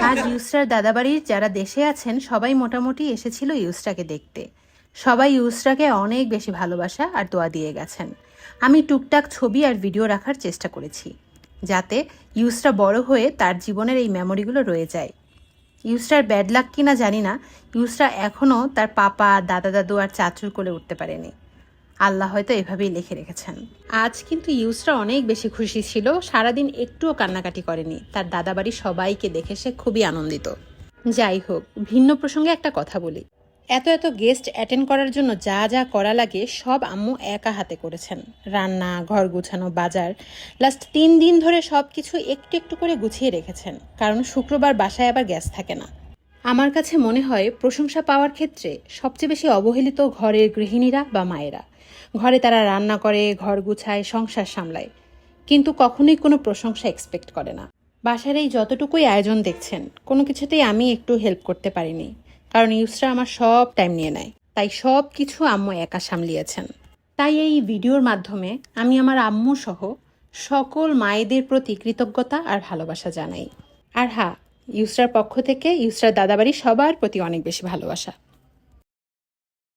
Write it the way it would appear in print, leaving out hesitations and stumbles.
আজ ইউসরার দাদাবাড়ির যারা দেশে আছেন সবাই মোটামুটি এসেছিল ইউসরাকে দেখতে। সবাই ইউসরাকে অনেক বেশি ভালোবাসা আর দোয়া দিয়ে গেছেন। আমি টুকটাক ছবি আর ভিডিও রাখার চেষ্টা করেছি যাতে ইউসরা বড় হয়ে তার জীবনের এই মেমোরিগুলো রয়ে যায়। ইউসরার ব্যাড লাক কিনা জানি না, ইউসরা এখনও তার পাপা, দাদা দাদু আর চাচুর কোলে উঠতে পারেনি। আল্লাহ হয়তো এভাবেই লিখে রেখেছেন। আজ কিন্তু ইউসরা অনেক বেশি খুশি ছিল, সারাদিন একটুও কান্নাকাটি করেনি। তার দাদাবাড়ি সবাইকে দেখে সে খুবই আনন্দিত। যাই হোক, ভিন্ন প্রসঙ্গে একটা কথা বলি। এত এত গেস্ট অ্যাটেন্ড করার জন্য যা যা করা লাগে সব আম্মু একা হাতে করেছেন। রান্না, ঘর গুছানো, বাজার, লাস্ট 3 দিন ধরে সব কিছু একটু একটু করে গুছিয়ে রেখেছেন, কারণ শুক্রবার বাসায় আবার গ্যাস থাকে না। আমার কাছে মনে হয় প্রশংসা পাওয়ার ক্ষেত্রে সবচেয়ে বেশি অবহেলিত ঘরের গৃহিণীরা বা মায়েরা। ঘরে তারা রান্না করে, ঘর গুছায়, সংসার সামলায়, কিন্তু কখনোই কোনো প্রশংসা এক্সপেক্ট করে না। বাসার এই যতটুকুই আয়োজন দেখছেন, কোনো কিছুতেই আমি একটু হেল্প করতে পারিনি, কারণ ইউসরা আমার সব টাইম নিয়ে নেয়। তাই সব কিছু আম্মু একা সামলিয়েছেন। তাই এই ভিডিওর মাধ্যমে আমি আমার আম্মু সহ সকল মায়েদের প্রতি কৃতজ্ঞতা আর ভালোবাসা জানাই। আর হ্যাঁ, ইউসরার পক্ষ থেকে ইউসরার দাদাবাড়ি সবার প্রতি অনেক বেশি ভালোবাসা।